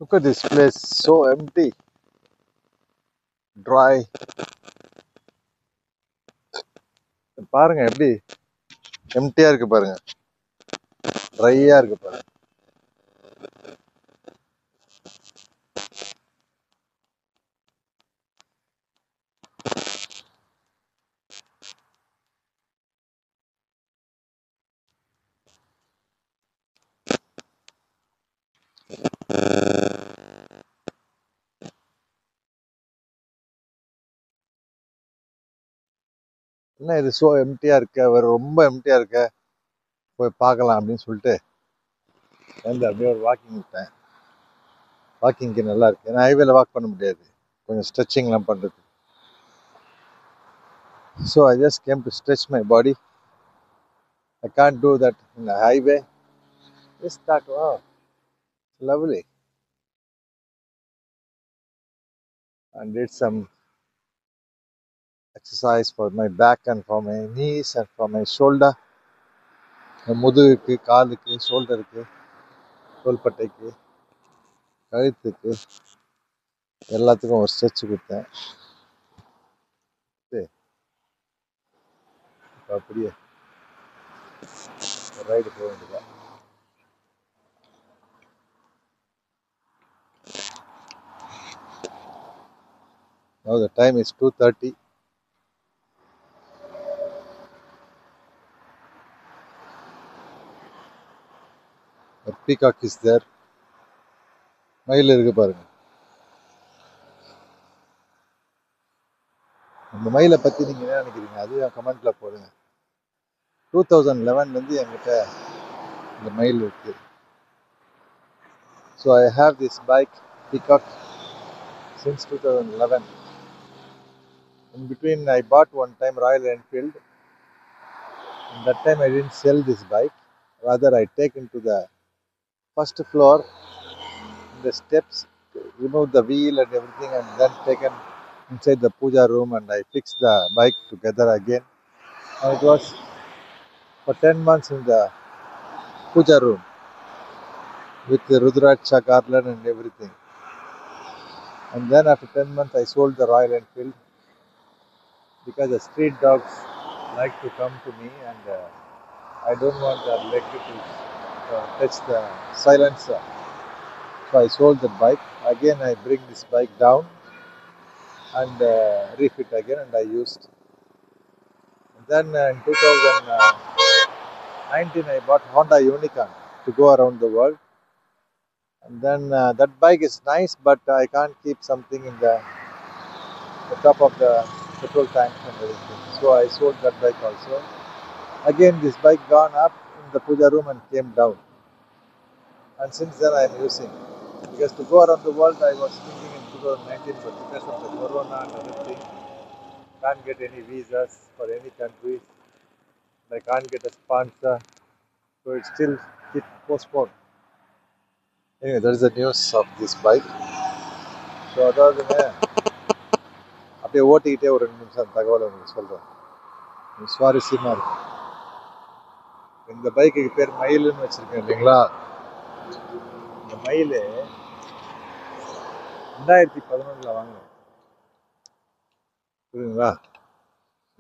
Look at this place, so empty, dry. பாருங்க எப்படி எம்டியா இருக்கு பாருங்க, ட்ரையா இருக்கு பாருங்க. என்ன இது சோ எம்டியா இருக்க, வேற ரொம்ப எம்டியா இருக்க, போய் பார்க்கலாம் அப்படின்னு சொல்லிட்டு வந்து அப்படியே ஒரு வாக்கிங் விட்டேன். வாக்கிங்க்கு நல்லா இருக்கு, ஏன்னா ஹைவேல வாக் பண்ண முடியாது, கொஞ்சம் ஸ்ட்ரெச்சிங்லாம் பண்றது. So I just came to stretch my body. I can't do that in the highway. Just that, wow, lovely. And did some exercise for my back and for my knees and for my shoulder. முதுகுக்கு, காலுக்கு, ஷோல்டருக்கு, தோள்பட்டைக்கு, கழுத்துக்கு, எல்லாத்துக்கும் ஒரு stretch கொடுத்தேன். இப்போ அப்படியே ride போக வேண்டியதான். Now the time is 2:30. A peacock is there. மயில் இருக்கு பாருங்க. அந்த மயிலை பற்றி நீங்கள் என்ன நினைக்கிறீங்க, அதுவும் கமெண்ட்ல போடுங்க. 2011 என்கிட்ட இந்த மயில் இருக்கு. So I have this bike peacock since 2011. In between I bought one time Royal Enfield. And that time I didn't sell this bike. Rather I take into the first floor, the steps, remove the wheel and everything, and then taken inside the puja room and I fixed the bike together again. And it was for 10 months in the puja room with the Rudraksha garland and everything. And then after 10 months I sold the Royal Enfield because the street dogs like to come to me and I don't want their leg to touch the silencer. So I sold that bike. Again I bring this bike down and refit again and I used. And then in 2019 I bought Honda Unicorn to go around the world. And then that bike is nice, but I can't keep something in the top of the petrol tank and everything. So I sold that bike also. Again this bike gone up in the puja room and came down. And since then I am using. Because to go around the world I was thinking in 2019, but because of the corona and everything, can't get any visas for any country. I can't get a sponsor. So it's still keep postponed. Anyway, that is the news of this bike. So அதாவதுங்க, அப்படியே ஓட்டிக்கிட்டே ஒரு 2 நிமிஷம் தகவலை உங்களுக்கு சொல்கிறேன், சுவாரஸ்யமாக இருக்கும். இந்த பைக்குக்கு பேர் மயிலுன்னு வச்சுருக்கேன் இல்லைங்களா. இந்த மயில் 2011 வாங்கினேன், புரியுதுங்களா.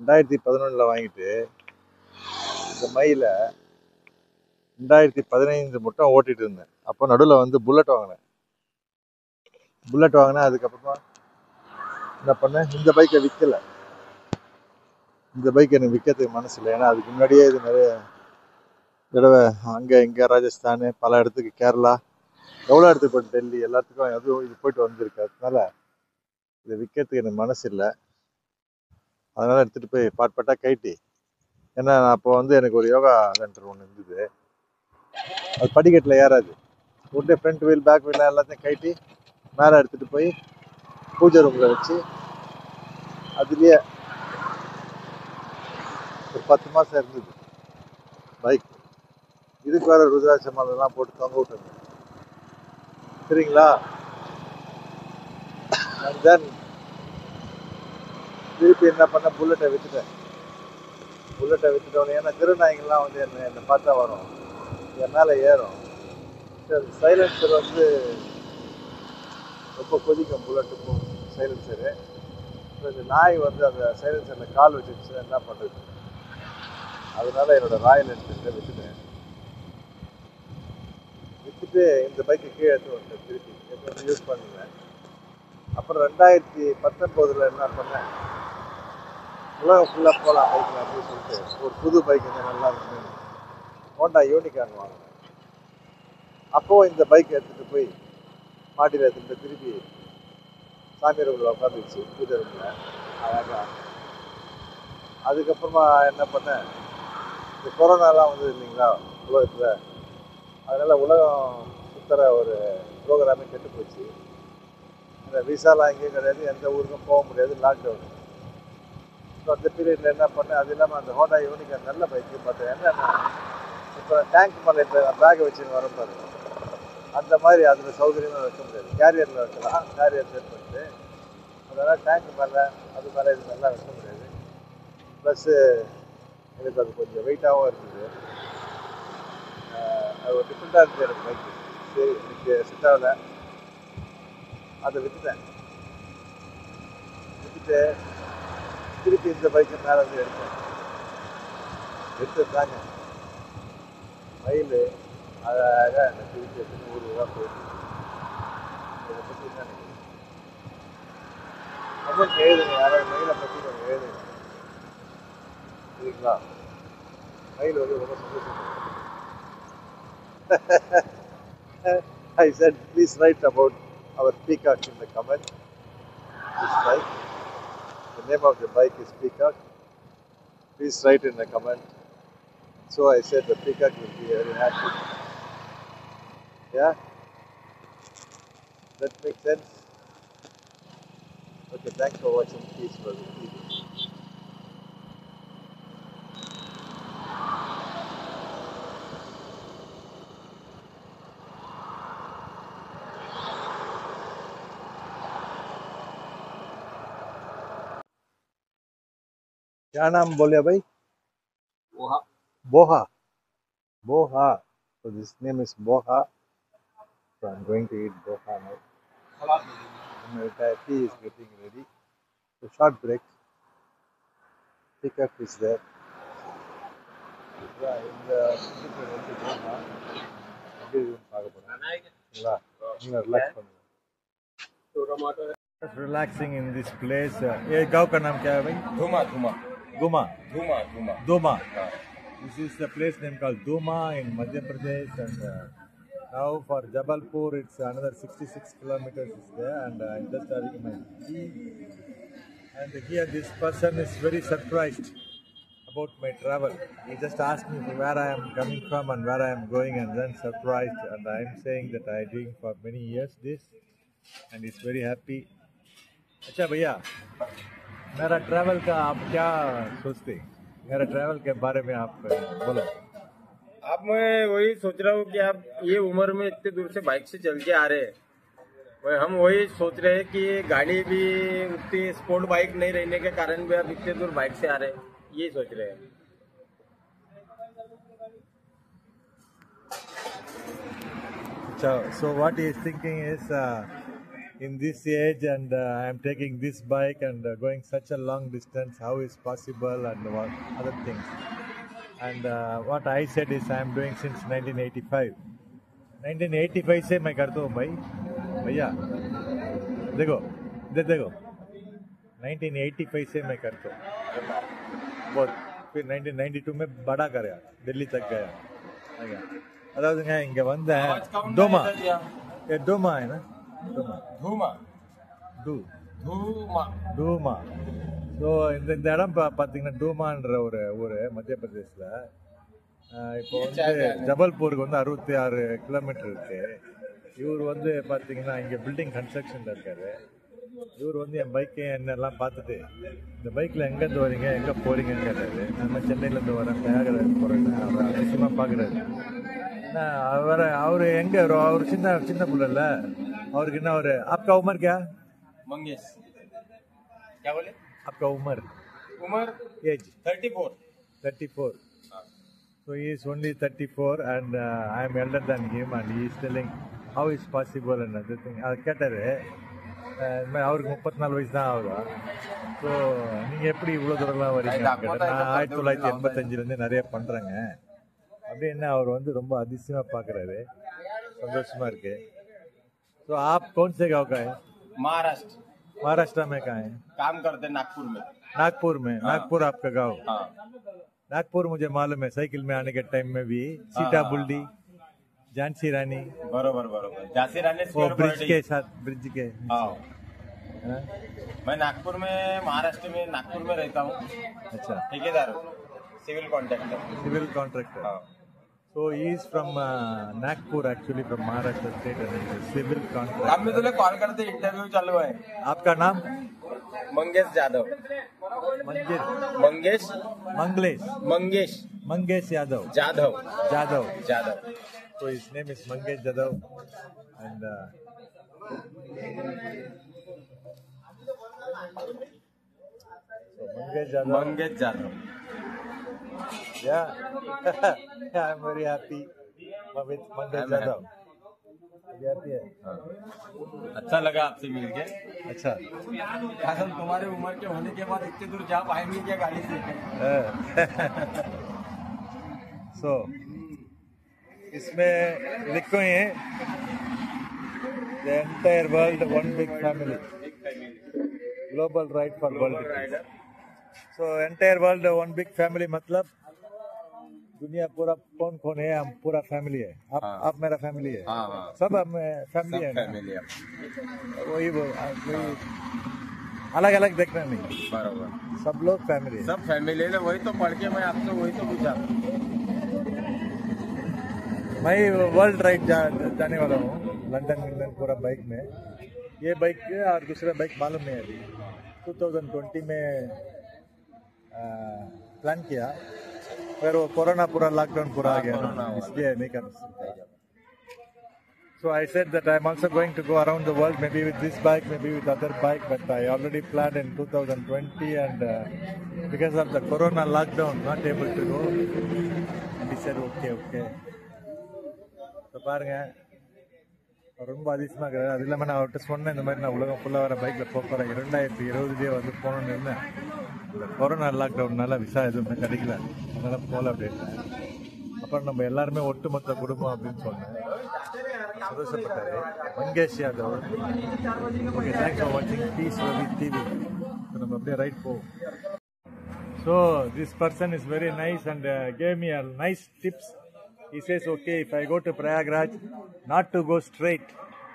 2011 வாங்கிட்டு இந்த மயிலை 2015 மட்டும் ஓட்டிகிட்டு இருந்தேன். அப்போ நடுவில் வந்து புல்லட் வாங்கினேன். அதுக்கப்புறமா என்ன பண்ணேன், இந்த பைக்கை விற்கலை. இந்த பைக் எனக்கு விற்கிறதுக்கு மனசு இல்லை. ஏன்னா அதுக்கு முன்னாடியே இது நிறைய தடவை அங்கே இங்கே ராஜஸ்தான், பல இடத்துக்கு, கேரளா, எவ்வளோ இடத்துக்கு போய்ட்டு, டெல்லி, எல்லாத்துக்கும் எதுவும் இது போயிட்டு வந்திருக்கு. அதனால இதை விற்கிறதுக்கு எனக்கு மனசு இல்லை. அதனால எடுத்துகிட்டு போய் பாட்பாட்டாக கைட்டி, ஏன்னா அப்போ வந்து எனக்கு ஒரு யோகா சென்டர் ஒன்று இருந்தது, அது படிக்கட்டில் ஏறாது. உடனே ஃப்ரண்ட் வீல், பேக் வீல் எல்லாத்தையும் கைட்டி மேலே எடுத்துகிட்டு போய் பூஜை ரூமில் வச்சு அதுலேயே ஒரு 10 மாதம் இருந்தது பைக். இதுக்கு வேற ருத்ராட்ச மாலைலாம் போட்டு தொங்க விட்டுருங்க, சரிங்களா. அண்ட் தென் திருப்பி என்ன பண்ண, புல்லட்டை விற்றுட்டோன்னு, ஏன்னா திருநாய்கள்லாம் வந்து என்னை பார்த்தா வரும், என் மேலே ஏறும். சைலன்சர் வந்து ரொம்ப கொதிக்கும் புல்லட்டுக்கும் சைலன்சரு. இந்த நாய் வந்து அந்த சைலன்சரில் கால் வச்சுருச்சு, என்ன பண்ணுறது? அதனால என்னோட ராயல் என்ஃபீல்டை விற்றுட்டு இந்த பைக்கு கீழே எடுத்து வந்துட்டேன். திருப்பி எடுத்து யூஸ் பண்ணுவேன். அப்புறம் 2019 என்ன பண்ணேன், உலகம் ஃபுல்லாக போகலாம் பைக்கில் அப்படின்னு சொல்லிட்டு ஒரு புது பைக் வந்து நல்லா இருக்குன்னு ஹோண்டா யூனிகார்ன் வாங்கினேன். அப்போவும் இந்த பைக் எடுத்துகிட்டு போய் மாட்டியில் எடுத்துகிட்டு திருப்பி சாமி ரூமில் உட்காந்துச்சு, பூஜை ரூமில் அழகாக. அதுக்கப்புறமா என்ன பண்ணேன், இந்த கொரோனாலாம் வந்தது இல்லைங்களா உலகத்தில், அதனால் உலகம் சுற்றுற ஒரு ப்ரோக்ராமே கெட்டு போச்சு. அந்த விசாலாம் எங்கேயும் கிடையாது, எந்த ஊருக்கும் போக முடியாது, லாக்டவுன். ஸோ அந்த பீரியடில் என்ன பண்ணேன், அது இல்லாமல் அந்த ஹோண்டா யூனிகார்ன் நல்ல பைக்கு பார்த்தேன். என்னென்னா இப்போ டேங்க் மேலே இப்போ பேக்கை வச்சுன்னு வர பாருங்க, அந்த மாதிரி அதில் சௌகரியமாக வைக்க முடியாது. கேரியரில் வைக்கலாம், கேரியர் செட் பண்ணிட்டு. அதனால் டேங்க் மேலே அது மேலே இது மாதிரிலாம் வைக்க முடியாது. ப்ளஸ்ஸு எனக்கு அது கொஞ்சம் வெயிட்டாகவும் இருந்தது. அது ஒரு டிஃப்ரெண்ட்டாக இருந்துச்சு எனக்கு பைக்கு. சரி எனக்கு செட் ஆகலை, அதை விற்றுட்டு திருப்பி இந்த பைக்கை மேலே வந்து எடுத்துட்டாங்க. மயில் அழகாக என்னை திருப்பி எடுத்துன்னு ஊருவாக போயிட்டு இதை பற்றி என்ன நினைக்கிறேன் கொஞ்சம் எழுதுங்க, யாராவது மயிலை பற்றி கொஞ்சம் எழுதுங்க சரிங்களா? மயில் வந்து ரொம்ப சந்தோஷம். I said please write about our peacock in the comment. This bike, the name of the bike is Peacock. Please write in the comment. So I said the peacock will be very happy. Yeah, that makes sense. Okay, thanks for watching. Peace for the video. क्या नाम बोले भाई? Boha. Boha. Boha. So this name is Boha. So I'm going to eat Boha now. My tea is getting ready. So short break. Peacock is there. Yeah, in the Boha. Relax. Just relaxing in this place. ये गांव का नाम क्या है भाई? Dhuma, Dhuma. Duma. Dhuma, Dhuma. Duma. This is the place name called Duma in Madhya Pradesh, and now for Jabalpur it's another 66 kilometers is there, and I'm just having my tea. And here this person is very surprised about my travel. He just asked me where I am coming from and where I am going, and then surprised, and I am saying that I am doing for many years this, and he's very happy. अच्छा भैया, मेरा travel का आप क्या सोचते हैं? मेरा travel के बारे में आप बोलो। अब मैं वही सोच रहा हूँ कि आप ये उम्र में इतने दूर से बाइक से चल के आ रहे हैं, हम वही सोच रहे हैं कि गाड़ी भी उतनी स्पोर्ट बाइक नहीं रहने के कारण भी आप इतने दूर बाइक से आ रहे हैं, ये सोच रहे हैं। So what he is thinking is in this age, and I am taking this bike and going such a long distance, how is possible, and what other things. And what I said is I am doing since 1985. 1985 से मैं करता हूँ भाई, भैया देखो 1985 से मैं करता हूँ बहुत. फिर 1992 में बड़ा गया, दिल्ली तक गया. அதாவதுங்க இங்க வந்தேன். டோமா है டூமா. ஸோ இந்த இடம் பார்த்தீங்கன்னா டூமான்ற ஒரு ஊர் மத்திய பிரதேசில். இப்போ வந்து ஜபல்பூருக்கு வந்து 66 கிலோமீட்டர் இருக்கு. இவர் வந்து பார்த்தீங்கன்னா இங்கே பில்டிங் கன்ஸ்ட்ரக்ஷனில் இருக்காரு. இவர் வந்து என் பைக்கை என்னெல்லாம் பார்த்துட்டு இந்த பைக்கில் எங்கேருந்து வரீங்க, எங்கே போகிறீங்கன்னு கேட்டார். நம்ம சென்னையிலேருந்து வரேன், பிரயாகராஜ் போகிறேன்னு அவர் அதிசயமாக பார்க்குறாரு. அவர் எங்கே அவர் சின்ன பிள்ளைல அவருக்கு என்ன ஒரு आपका उम्र क्या? मंगेश क्या बोले? आपका उम्र as 34. So he is only 34 and I am elder than him, and he is telling how is possible and other thing. கேட்டாரு, இந்த மாதிரி அவருக்கு 34 வயசு தான் ஆகுதா. ஸோ நீங்கள் எப்படி இவ்வளோ தூரம்லாம் வரீங்கன்னு கேட்டேன். நான் 1985 நிறைய பண்ணுறேங்க அப்படின்னு அவர் வந்து ரொம்ப அதிசயமாக பார்க்குறாரு. संतोषमा इருக்கு. तो आप कौन से गांव का है? महाराष्ट्र। महाराष्ट्र में कहाँ है? काम करते हैं नागपुर में। नागपुर में? हाँ। नागपुर आपका गांव? हाँ। नागपुर मुझे मालूम है, साइकिल में आने के टाइम में भी सीता बुल्डी, झांसी रानी, बरोबर बरोबर, झांसी रानी वो ब्रिज के साथ, ब्रिज के। हाँ। मैं नागपुर में, महाराष्ट्र में नागपुर में रहता हूँ। अच्छा। ठेकेदार हूँ, सिविल कॉन्ट्रैक्टर। Civil contractor. हाँ। So he is from Nagpur, actually from Maharashtra state, and he is a civil contractor. हम भी तुझे कॉल करते, इंटरव्यू चालू है। आपका नाम? Mangesh Jadhav. Mangesh? Mangesh Manglesh? Mangesh Mangesh Yadav? Jadhav Jadhav. Jadhav. So his name is Mangesh Jadhav, and so Mangesh Jadhav. Mangesh Jadhav. Yeah, I'm very happy with Mangesh Jadhav. Happy है? अच्छा लगा आपसे मिलके। अच्छा। कासम तुम्हारी उम्र के होने के बाद इतने दूर जा पाएंगे क्या गाड़ी से? So इसमें लिखो ही है the entire world one big family, global right for world. So entire world one big family मतलब दुनिया पूरा कौन कौन है, हम पूरा फैमिली है। आप मेरा फैमिली है। सब हम फैमिली है। वही अलग अलग देखना नहीं, बराबर सब लोग फैमिली है। सब फैमिली है। वही तो पढ़ के मैं आपसे वही तो पूछा। मैं वर्ल्ड राइड जाने वाला हूँ, लंदन पूरा बाइक में। ये बाइक और दूसरा बाइक मालूम नहीं है। अभी 2020 में प्लान किया, फिर वो कोरोना पूरा लॉकडाउन पूरा आ गया, इसलिए नहीं कर सकता। So I said that I'm also going to go around the world, maybe with this bike, maybe with other bike, but I already planned in 2020, and because of the corona lockdown, not able to go. And he said, okay. So பாருங்க, ரொம்ப அதிசயமாக இருக்கிறார். அது இல்லாமல் நான் அவர்கிட்ட சொன்னேன், இந்த மாதிரி நான் உலகம் ஃபுல்லாக வர பைக்கில் போகிறேன், 2020 வந்து போகணுன்னு இருந்தேன். இந்த கொரோனா லாக்டவுன்னால விசா எதுவுமே கிடைக்கல, அதனால் போகல அப்படின்ட்டேன். அப்புறம் நம்ம எல்லாருமே ஒட்டுமொத்த குடும்பம் அப்படின்னு சொன்னேன். சந்தோஷப்பட்டாரு Mangesh Yadav. Okay, thanks for வாட்சிங் பீஸ் ரவி டிவி. நம்ம அப்படியே ரைட் போவோம். So this person is very nice and gave me a nice tips. He says, okay, if I go to Prayagraj, not to go straight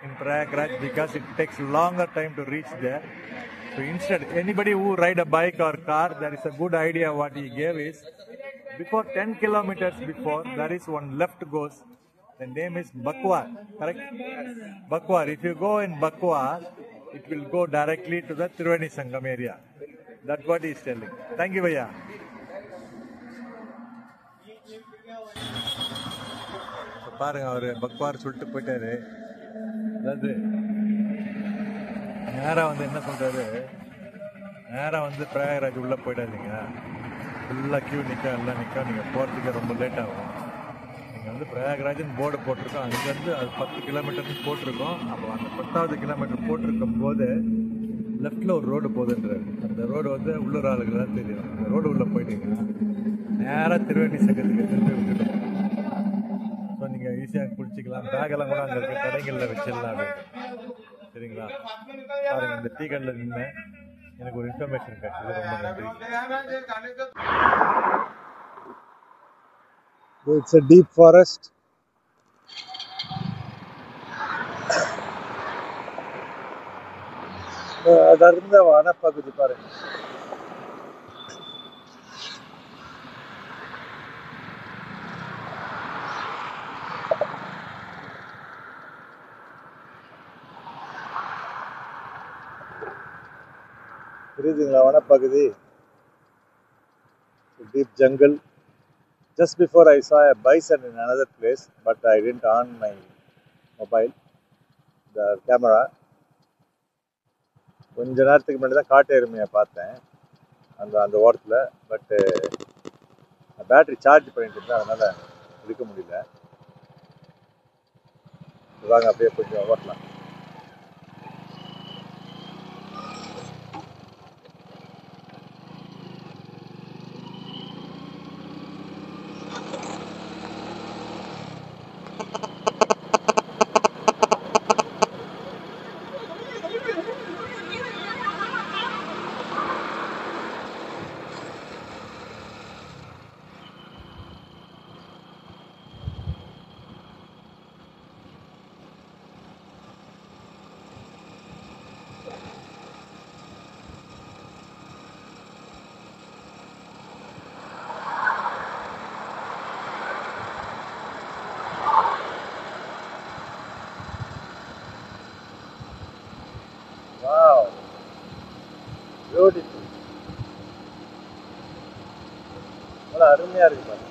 in Prayagraj because it takes longer time to reach there. So instead, anybody who ride a bike or car, there is a good idea what he gave is, before 10 kilometers before, there is one left goes. The name is Bakwar, correct? Bakwar. If you go in Bakwar, it will go directly to the Triveni Sangam area. That's what he is telling. Thank you, Bhaiya. பாருங்க, அவர் பக்வார் சொல்லிட்டு போயிட்டாரு. அதாவது நேராக வந்து என்ன சொல்றாரு, நேராக வந்து பிரயாகராஜ் உள்ளே போயிடாதீங்க, ஃபுல்லாக கியூ நிற்க எல்லாம் நிற்க, நீங்கள் போகிறதுக்கு ரொம்ப லேட் ஆகும். நீங்கள் வந்து பிரயாகராஜ்னு போர்டு போட்டிருக்கோம், அங்கேருந்து அது 10 கிலோமீட்டர்னு போட்டிருக்கோம். அப்போ அந்த 10வது கிலோமீட்டர் போட்டிருக்கும் போது லெஃப்டில் ஒரு ரோடு போகுதுன்றாரு. அந்த ரோடு வந்து உள்ளூர் ஆளுகள் தான் தெரியும். அந்த ரோடு உள்ளே போயிட்டீங்கன்னா நேராக திருவேணி சங்கத்துக்கு திரும்பி விட்டுட்டோம். ஸோ நீங்கள் ஈஸியாக குளிச்சிக்கலாம், பேக்கெல்லாம் கூட அங்கே இருக்க கடைகளில் வச்சிடலாம் அப்படின்னு. சரிங்களா? பாருங்க, இந்த டீ கடையில் நின்று எனக்கு ஒரு இன்ஃபர்மேஷன் கிடைச்சது, ரொம்ப நன்றி. It's a deep forest. ಅದರಿಂದ ವಾನಪ್ಪಾಗುದು பாருங்க. தெரியுதுங்களா வனப்பகுதி? Deep jungle. Just before I saw a bison in another place, but I didn't on my mobile, the camera. கொஞ்ச நேரத்துக்கு முன்னாடி தான் காட்டு எருமையை பார்த்தேன் அந்த ஓரத்தில். பட்டு பேட்டரி சார்ஜ் பண்ணிட்டு இருந்தேன், அதனால் எடுக்க முடியல. வாங்க அப்படியே கொஞ்சம் ஓட்டலாம். Wow, beautiful. நல்லா அருமையா இருக்கு பாருங்க.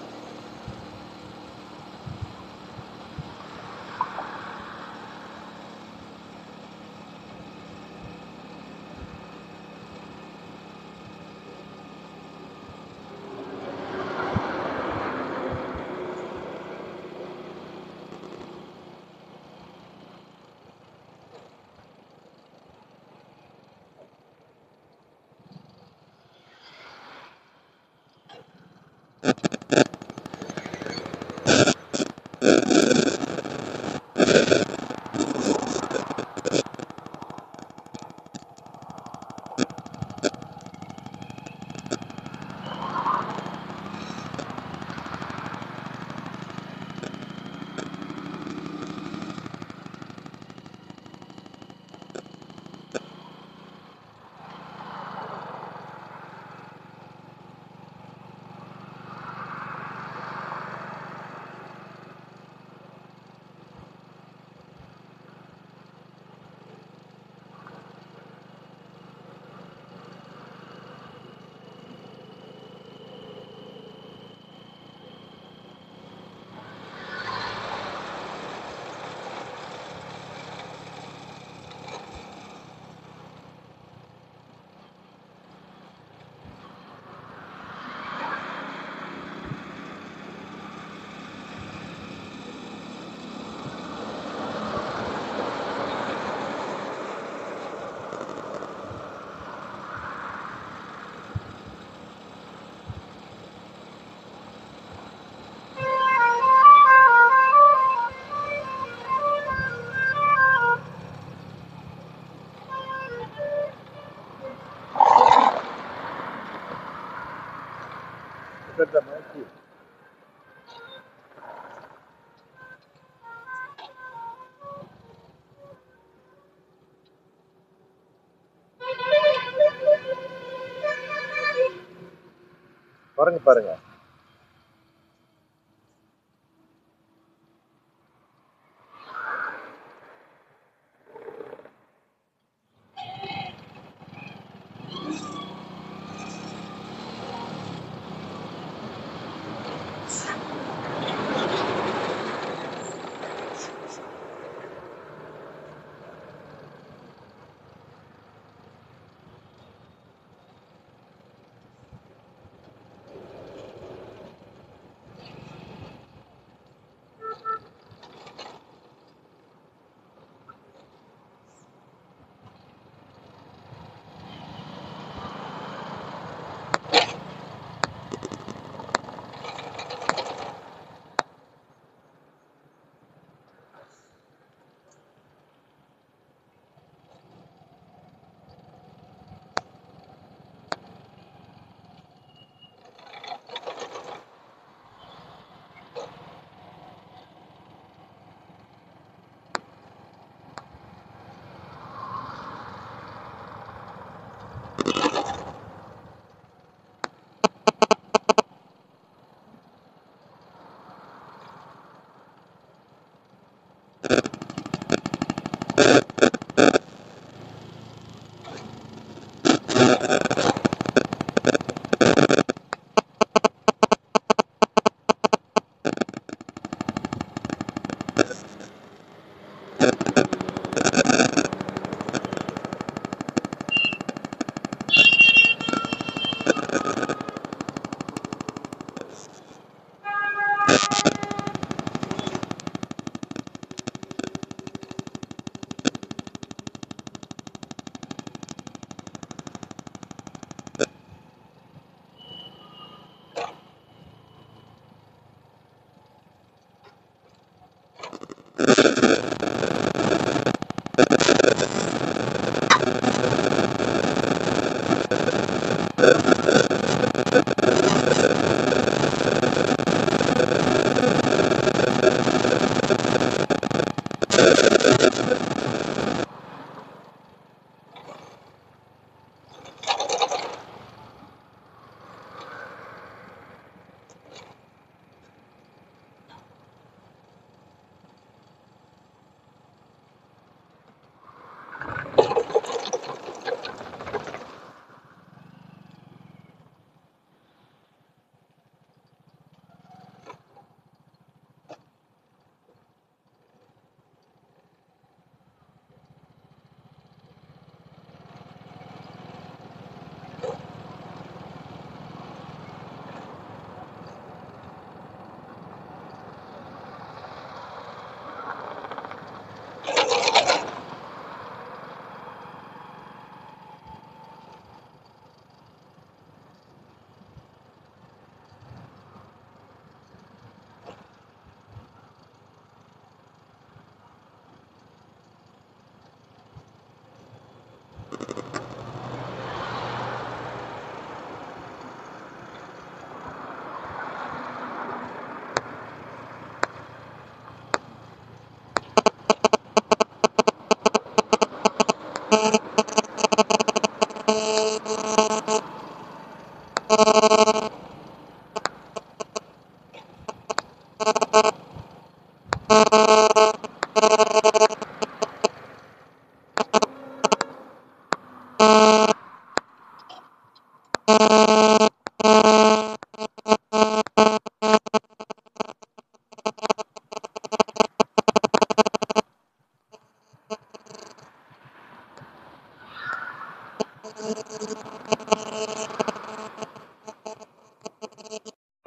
Look at the monkey. பாருங்க பாருங்க.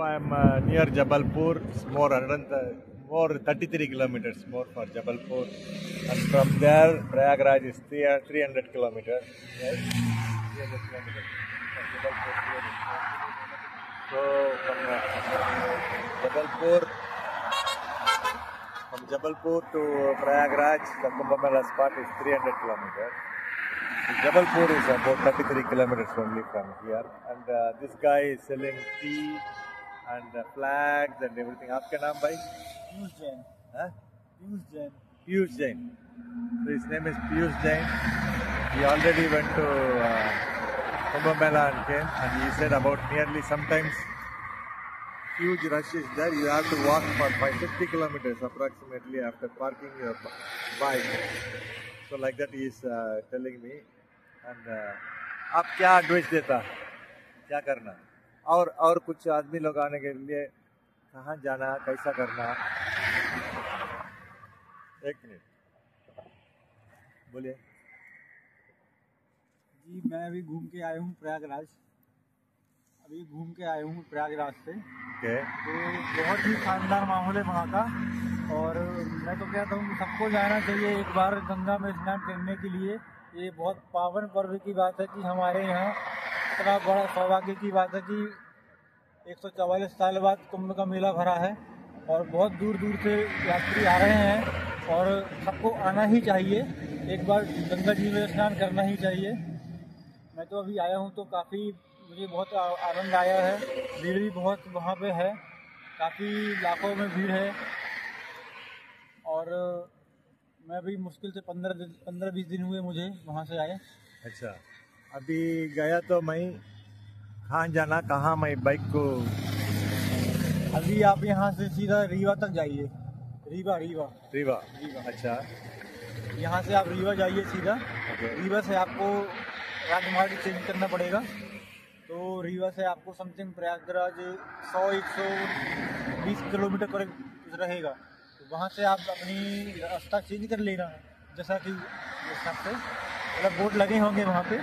I'm near Jabalpur. It's more 33 kilometers more for Jabalpur, and from there Prayagraj is 300 kilometers. Right? 300 kilometers. From Jabalpur, 300. So Jabalpur, from Jabalpur to Prayagraj, the Kumbh Mela spot is 300 kilometers. Jabalpur is about 33 kilometers only from here, and this guy is selling tea and flags and everything. आपका नाम भाई? पीयूष जैन। हाँ? Piyush Jain. Piyush Jain. So his name is Piyush Jain. He already went to Kumbh Mela and came, and he said about nearly sometimes huge rush is there. You have to walk for 50 kilometers approximately after parking your bike. So like that he is telling me. And आप क्या advice देता, क्या करना, और कुछ आदमी लोग आने के लिए कहाँ जाना, कैसा करना? एक मिनट बोलिए जी। मैं अभी घूम के आया हूँ प्रयागराज। से ओके। तो बहुत ही शानदार माहौल है वहाँ का, और मैं तो कहता हूँ कि सबको जाना चाहिए एक बार गंगा में स्नान करने के लिए। ये बहुत पावन पर्व की बात है कि हमारे यहाँ इतना बड़ा सौभाग्य की बात है कि 144 साल बाद कुंभ का मेला भरा है, और बहुत दूर दूर से यात्री आ रहे हैं, और सबको आना ही चाहिए, एक बार गंगा जी में स्नान करना ही चाहिए। मैं तो अभी आया हूँ तो काफ़ी मुझे बहुत आनंद आया है। भीड़ भी बहुत वहाँ पे है, काफ़ी लाखों में भीड़ है, और मैं भी मुश्किल से 15-20 दिन हुए मुझे वहाँ से आए। अच्छा, अभी गया तो मैं कहाँ जाना, कहाँ मैं बाइक को? अभी आप यहाँ से सीधा रीवा तक जाइए। रीवा। अच्छा, यहाँ से आप रीवा जाइए सीधा। रीवा से आपको राजमार्ग चेंज करना पड़ेगा, तो रीवा से आपको समथिंग प्रयागराज 100-120 किलोमीटर पर रहेगा। तो वहाँ से आप अपनी रास्ता चेंज कर लेना, जैसा कि हिसाब से मतलब बोर्ड लगे होंगे वहाँ पे,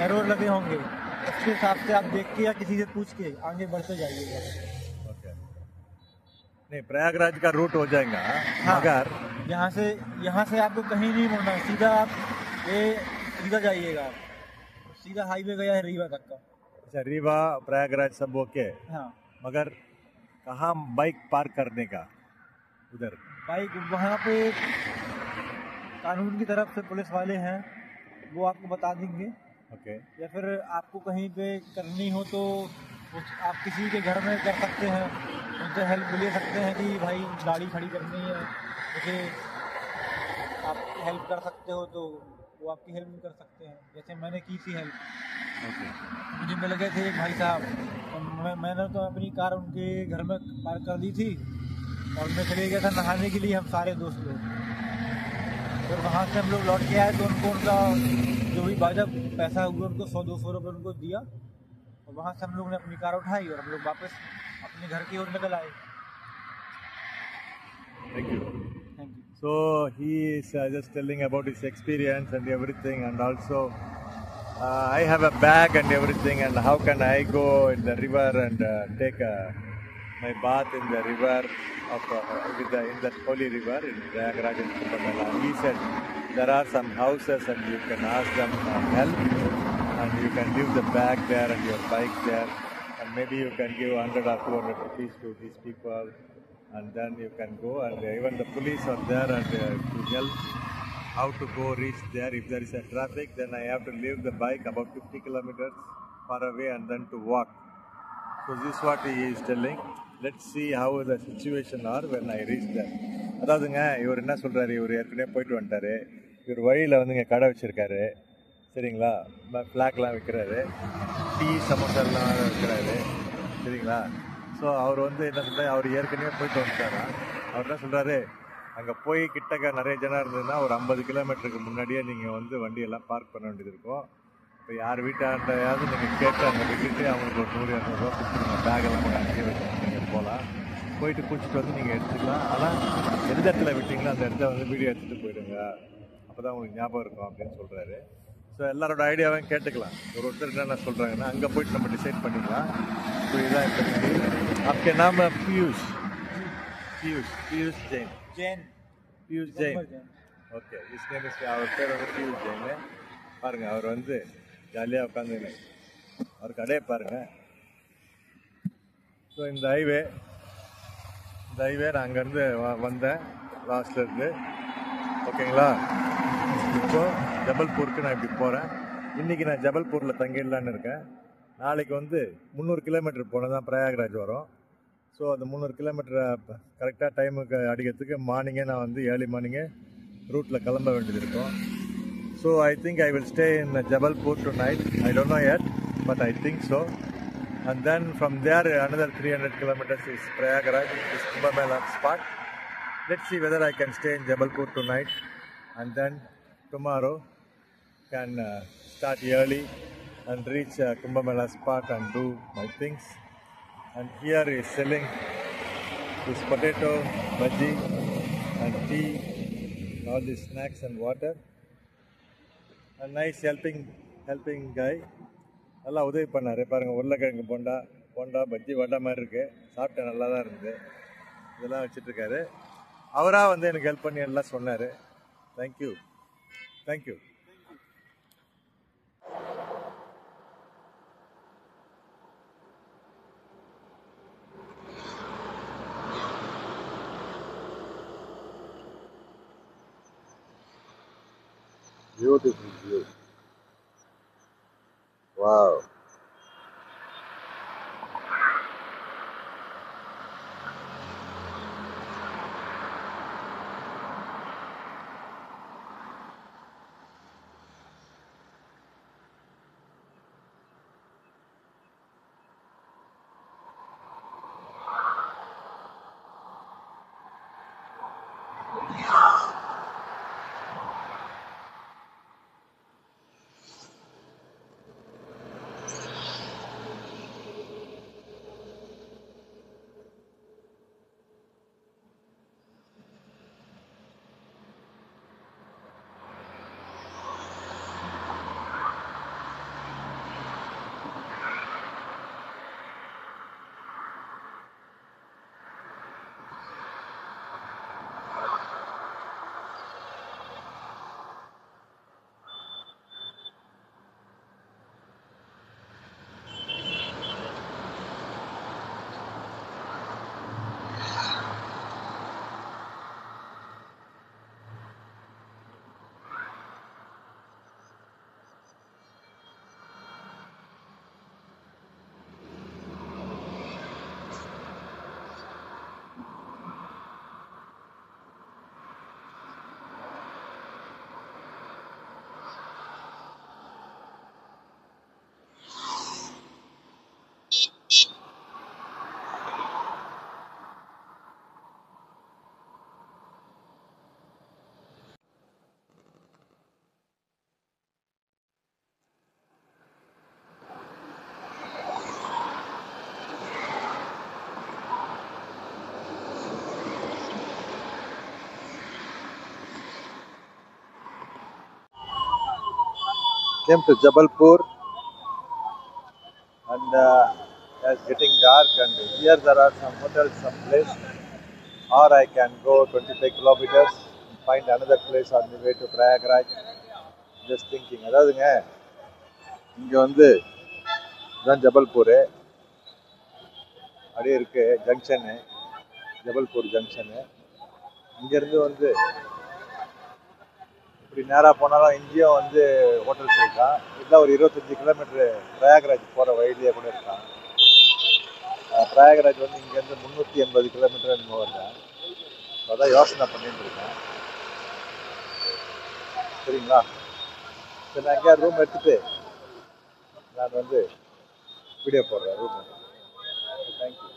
एरोर लगे होंगे, उसके हिसाब से आप देख के या किसी से पूछ के आगे बढ़ते जाइएगा। नहीं, प्रयागराज का रूट हो जाएगा। हाँ, मगर यहाँ से आपको कहीं नहीं मुड़ना, सीधा आप सीधा जाइएगा। सीधा हाईवे गया है रीवा तक का। अच्छा, रीवा प्रयागराज सब ओके। हाँ, मगर कहाँ बाइक पार्क करने का? उधर बाइक वहाँ पे कानून की तरफ से पुलिस वाले हैं, वो आपको बता देंगे। ओके। या फिर आपको कहीं पे करनी हो तो आप किसी के घर में कर सकते हैं, उनसे हेल्प ले सकते हैं कि भाई गाड़ी खड़ी करनी है, मुझे आप हेल्प कर सकते हो, तो वो आपकी हेल्प भी कर सकते हैं। जैसे मैंने की थी हेल्प। मुझे मिल गए थे एक भाई साहब, मैंने तो अपनी कार उनके घर में पार्क कर दी थी, और मैं चले गया था नहाने के लिए, हम सारे दोस्त लोग। फिर वहाँ से हम लोग लौट के आए तो उनका जो भी बाजा पैसा हुआ उनको 100-200 रुपये उनको दिया, और वहाँ से हम लोग ने अपनी कार उठाई और हम लोग वापस अपने घर की ओर निकल आए। Thank you. So he is just telling about his experience and everything, and also I have a bag and everything, and how can I go in the river and take my bath in the river of in that holy river in Prayagraj and Kumbh Mela. He said there are some houses and you can ask them help, and you can leave the bag there and your bike there, and maybe you can give 100 or 200 rupees to these people, and then you can go, and even the police are there and to help how to go reach there. If there is a traffic, then I have to leave the bike about 50 kilometers far away and then to walk. So this is what he is telling. Let's see how the situation are when I reach there. அதாவதுங்க, இவர் என்ன சொல்கிறாரு, இவர் ஏற்கனவே போயிட்டு வந்துட்டார். இவர் வழியில் வந்துங்க கடை வச்சுருக்காரு, சரிங்களா? ஃப்ளாக்லாம் விற்கிறாரு, டீ சமோசாலாம் விற்கிறாரு, சரிங்களா? ஸோ அவர் வந்து என்ன சொல்கிறார், அவர் ஏற்கனவே போயிட்டு வந்துட்டாரா. அவர் என்ன சொல்கிறாரு, அங்கே போய் கிட்டக்க நிறைய ஜனம் இருந்ததுன்னா ஒரு 50 கிலோமீட்டருக்கு முன்னாடியே நீங்கள் வந்து வண்டியெல்லாம் பார்க் பண்ண வேண்டியது இருக்கும். இப்போ யார் வீட்டாண்டையாவது நீங்கள் கேட்டு அங்கே விட்டுட்டு அவங்களுக்கு ஒரு 100-200 ரூபா கொடுத்துருங்க. பேக்கெல்லாம் கூட அங்கேயே வச்சு நீங்கள் போகலாம். போயிட்டு குளிச்சுட்டு வந்து நீங்கள் எடுத்துக்கலாம். ஆனால் எந்த இடத்துல விட்டீங்களோ அந்த இடத்துல வந்து வீடியோ எடுத்துகிட்டு போயிடுங்க. அப்போ தான் உங்களுக்கு ஞாபகம் இருக்கும் அப்படின்னு சொல்கிறாரு. ஸோ எல்லாரோட ஐடியாவையும் கேட்டுக்கலாம். ஒருத்தர் என்ன சொல்கிறாங்கன்னா அங்கே போயிட்டு நம்ம டிசைட் பண்ணிக்கலாம். ஸோ இதுதான் இப்போ आपके नाम Piyush Jain. Okay, is name is, அவர் பேர் வந்து பியூஷ் ஜெயின். பாருங்க, அவர் வந்து ஜாலியாக உட்காந்து அவர் கடையை பாருங்க. ஸோ இந்த ஹைவே நான் அங்கேருந்து வந்தேன் லாஸ்ட்ல இருந்து. ஓகேங்களா, இப்போ ஜபல்பூருக்கு நான் இப்படி போகிறேன். இன்றைக்கி நான் ஜபல்பூரில் தங்கிடலான்னு இருக்கேன். நாளைக்கு வந்து 300 கிலோமீட்டர் போனால் தான் பிரயாக்ராஜ் வரும். ஸோ அந்த 300 கிலோமீட்டரை கரெக்டாக டைமுக்கு அடிக்கிறதுக்கு மார்னிங்கே நான் வந்து ஏர்லி மார்னிங்கே ரூட்டில் கிளம்ப வேண்டியது இருக்கும். So I think I will stay in Jabalpur to night. I don't know yet, but I think so. And then from there another 300 kilometers is Prayagraj, this Kumbh Mela spot. Let's see whether I can stay in Jabalpur tonight, and then tomorrow can start early and reach Kumbh Mela spot and do my things. And here is selling this potato, bhaji and tea, all these snacks and water. A nice helping guy. நல்லா உதவி பண்ணார். பாருங்கள், உருளைக்கிழங்கு போண்டா பஜ்ஜி வடை மாதிரி இருக்குது. சாப்பிட்டேன், நல்லா தான் இருந்தது. இதெல்லாம் வச்சிட்ருக்காரு. அவராக வந்து எனக்கு ஹெல்ப் பண்ணி எல்லாம் சொன்னார். Thank you. Beautiful view. Wow. Came to Jabalpur, and it's getting dark, and here there are some hotels, some place, or I can go 25 kilometers and find another place on the way to Prayagraj. Just thinking, அதாவதுங்க இங்கே வந்து இதுதான் ஜபல்பூரு, அப்படியே இருக்கு junction, Jabalpur junction. இங்கேருந்து வந்து இப்படி நேராக போனாலும் இங்கேயும் வந்து ஹோட்டல்ஸ் இருக்கான். இதெல்லாம் ஒரு 25 கிலோமீட்டரு பிரயாக்ராஜ் போகிற வழியிலேயே கூட இருக்கான். பிரயாக்ராஜ் வந்து இங்கேருந்து 380 கிலோமீட்டர் என்னமோ வருவேன். அதான் யோசனை பண்ணிட்டு இருக்கேன். சரிங்களா, சரி நான் எங்கேயா ரூம் எடுத்துகிட்டு நான் வந்து வீடியோ போடுறேன் room. Thank you.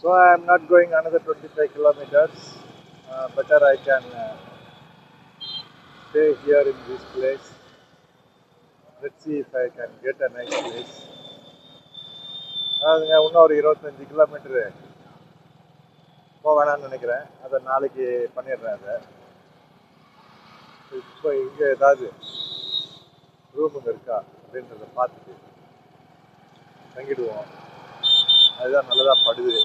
So I am not going another 25 kilometers. Better I can stay here in this place. Let's see if I can get a nice place. அதுங்க இன்னும் ஒரு 25 கிலோமீட்டரு போக வேணாம்னு நினைக்கிறேன். அதை நாளைக்கு பண்ணிடுறேன். அதை இப்போ இங்கே ஏதாவது ரூமுங்க இருக்கா அப்படின்றத பார்த்துட்டு தங்கிடுவோம். அதுதான் நல்லதாக படுது.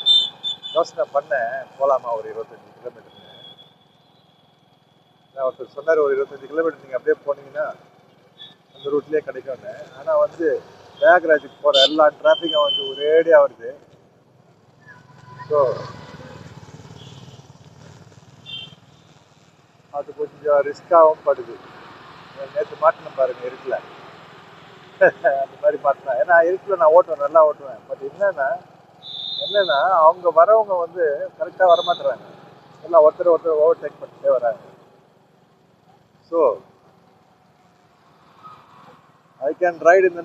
யோசனை பண்ணேன் போகலாமா ஒரு 25 கிலோமீட்டருங்க. நான் ஒருத்தர் சொன்னார் ஒரு 25 கிலோமீட்டர் நீங்கள் அப்படியே போனீங்கன்னா அந்த ரூட்லேயே கிடைக்கும்னு. ஆனால் வந்து பிரயாக்ராஜுக்கு போகிற எல்லா டிராஃபிக்கும் வந்து ஒரேடியாக வருது. ஸோ அது கொஞ்சம் ரிஸ்க்காகவும் படுது. நேற்று மாட்டினேன் பாருங்கள் இருட்டில். அந்த மாதிரி மாட்டினேன். ஏன்னா இருட்டில் நான் ஓட்டுவேன், நல்லா ஓட்டுவேன். பட் என்னென்னா அவங்க வரவங்க வந்து கரெக்டாக வரமாட்டுறாங்க. எல்லாம் ஒருத்தர் ஓவர்டேக் பண்ணிட்டே வராங்க. So I can ride in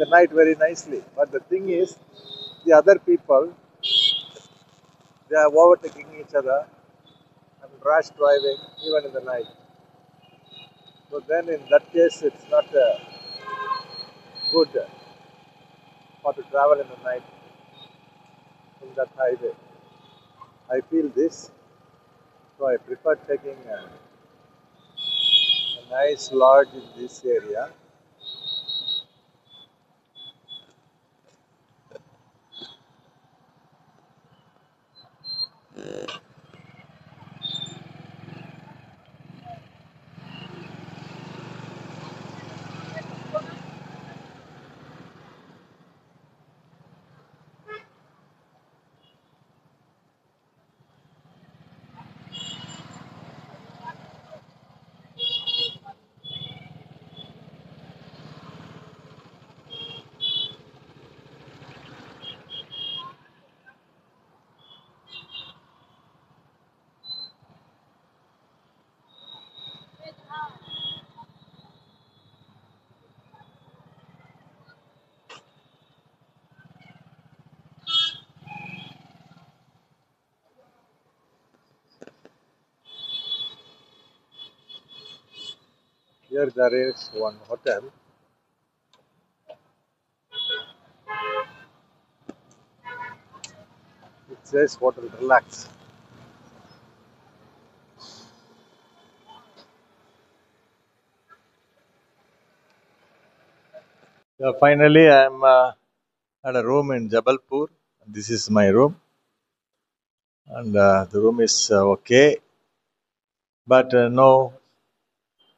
the night very nicely. But the thing is, the other people, they are overtaking each other and rash driving even in the night. So then in that case, it's not good for to travel in the night in that highway. I feel this, so I prefer taking a nice lodge in this area. Here there is one hotel. It says Hotel Relax. So finally, I am at a room in Jabalpur. This is my room, and the room is okay, but no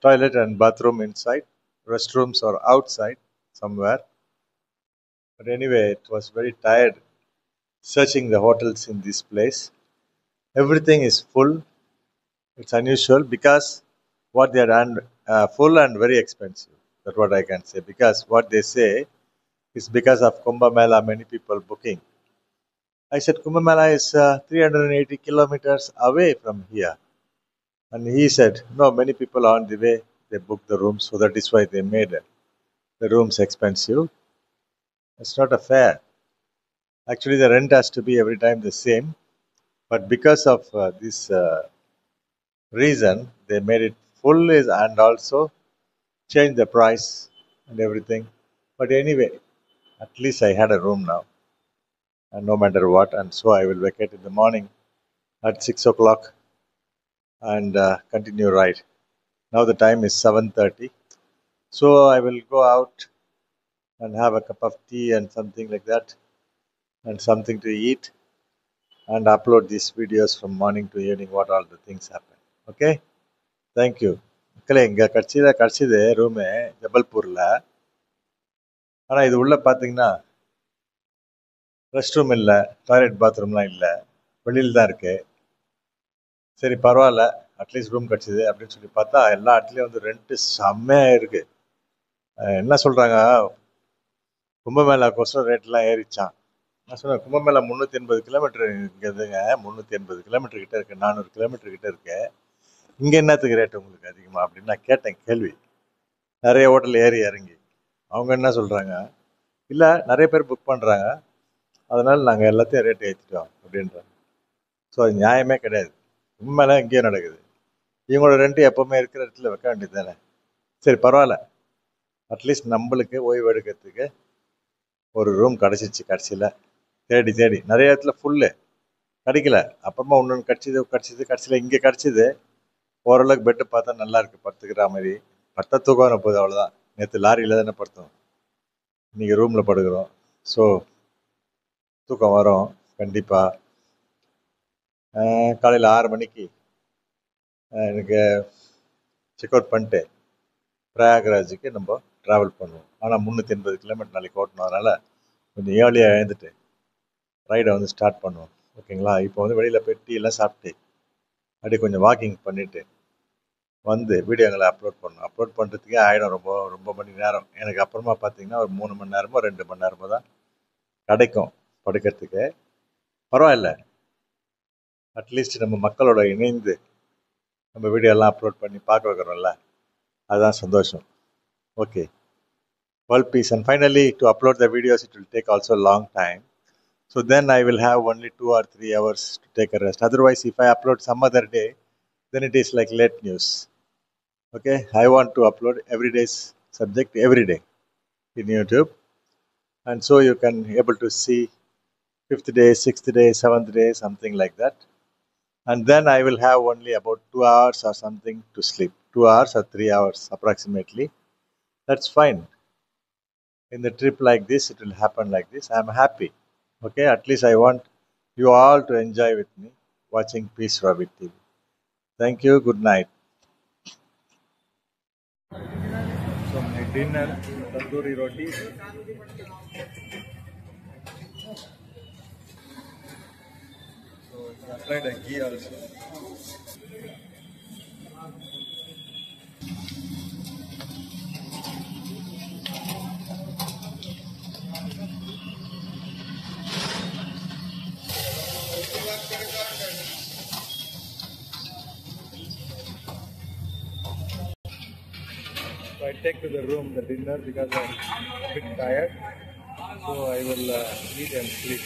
toilet and bathroom inside. Restrooms are outside somewhere. But anyway, it was very tired searching the hotels in this place. Everything is full. It's unusual because what they are done full and very expensive. That's what I can say. Because what they say is because of Kumbh Mela, many people booking. I said Kumbh Mela is 380 kilometers away from here. And he said, no, many people are on the way. They booked the rooms, so that is why they made the rooms expensive. It's not a fair. Actually, the rent has to be every time the same. But because of this reason, they made it full and also changed the price and everything. But anyway, at least I had a room now, and no matter what. And so I will vacate in the morning at 6 o'clock and continue ride. Now the time is 7:30. So I will go out and have a cup of tea and something like that, and something to eat, and upload these videos from morning to evening, what all the things happen. Okay? Thank you. மக்களே இங்கே கிடச்சிது room ஜபல்பூரில். ஆனால் இது உள்ளே பார்த்தீங்கன்னா rest room இல்லை, toilet பாத்ரூம்லாம் இல்லை, வெளியில் தான் இருக்குது. சரி பரவாயில்ல, அட்லீஸ்ட் ரூம் கிடச்சிது அப்படின்னு சொல்லி பார்த்தா எல்லா இடத்துலையும் வந்து ரெண்ட்டு செம்மையாக இருக்குது. என்ன சொல்கிறாங்க, கும்பமேளாக்கோசரம் ரேட்லாம் ஏறிச்சான். நான் சொன்னேன் கும்பமேளா 380 கிலோமீட்டர் இருக்குதுங்க, 380 கிலோமீட்டர் கிட்ட இருக்குது, 400 கிலோமீட்டர் கிட்ட இருக்கு. இங்கே என்னத்துக்கு ரேட் உங்களுக்கு அதிகமாக அப்படின்னு நான் கேட்டேன் கேள்வி. நிறைய ஹோட்டல் ஏறி இறங்கி அவங்க என்ன சொல்கிறாங்க, இல்லை நிறைய பேர் புக் பண்ணுறாங்க, அதனால் நாங்கள் எல்லாத்தையும் ரேட் ஏற்றிட்டோம் அப்படின்ற. ஸோ அது நியாயமே கிடையாது. உண்மையில எங்கேயும் நடக்குது. இவங்களோட ரெண்ட் எப்போவுமே இருக்கிற இடத்துல வைக்க வேண்டியது தானே. சரி பரவாயில்ல, அட்லீஸ்ட் நம்மளுக்கு ஓய்வு எடுக்கிறதுக்கு ஒரு ரூம் கிடச்சிச்சு கடைசியில். தேடி தேடி நிறைய இடத்துல ஃபுல்லு கிடைக்கல, அப்புறமா ஒன்று கடைசியில் இங்கே கிடச்சிது. ஓரளவுக்கு பெட்டு பார்த்தா நல்லா இருக்குது படுத்துக்கிற மாதிரி. படுத்தா தூக்கம் வர போகுது, அவ்வளோதான். நேற்று லாரியில் தானே படுத்தோம், இன்றைக்கி ரூமில் படுக்கிறோம். ஸோ தூக்கம் வரும் கண்டிப்பாக. காலையில் 6 மணிக்கு எனக்கு செக் அவுட் பண்ணிட்டு பிரயாக்ராஜுக்கு நம்ம ட்ராவல் பண்ணுவோம். ஆனால் 380 கிலோமீட்டர் நாளைக்கு ஓட்டணும், அதனால் கொஞ்சம் ஏர்லியாக எழுந்துட்டு ரைடை வந்து ஸ்டார்ட் பண்ணுவோம். ஓகேங்களா? இப்போ வந்து வெளியில் போய் டீ எல்லாம் சாப்பிட்டு அப்படியே கொஞ்சம் வாக்கிங் பண்ணிவிட்டு வந்து வீடியோங்களை அப்லோட் பண்ணணும். அப்லோட் பண்ணுறதுக்கே ஆகிடும் ரொம்ப ரொம்ப மணி நேரம். எனக்கு அப்புறமா பார்த்தீங்கன்னா ஒரு 3 மணி நேரமோ 2 மணி நேரமோ தான் கிடைக்கும் படுக்கிறதுக்கு. பரவாயில்ல, அட்லீஸ்ட் நம்ம மக்களோட இணைந்து நம்ம வீடியோலாம் அப்லோட் பண்ணி பார்க்க வைக்கிறோம்ல, அதுதான் சந்தோஷம். Okay, world peace. And finally, to upload the videos, it will take also a long time. So then I will have only 2 or 3 hours to take a rest. Otherwise, if I upload some other day, then it is like late news. Okay, I want to upload every day's subject every day in YouTube. And so you can able to see 5th day, 6th day, 7th day, something like that. And then I will have only about 2 hours or something to sleep. 2 hours or 3 hours approximately. That's fine. In the trip like this, it will happen like this. I'm happy. Okay, at least I want you all to enjoy with me watching Peace Rabbit TV. Thank you. Good night. So my dinner, tandoori roti. So I tried a ghee also. So I take to the room the dinner because I'm a bit tired. So I will eat and sleep.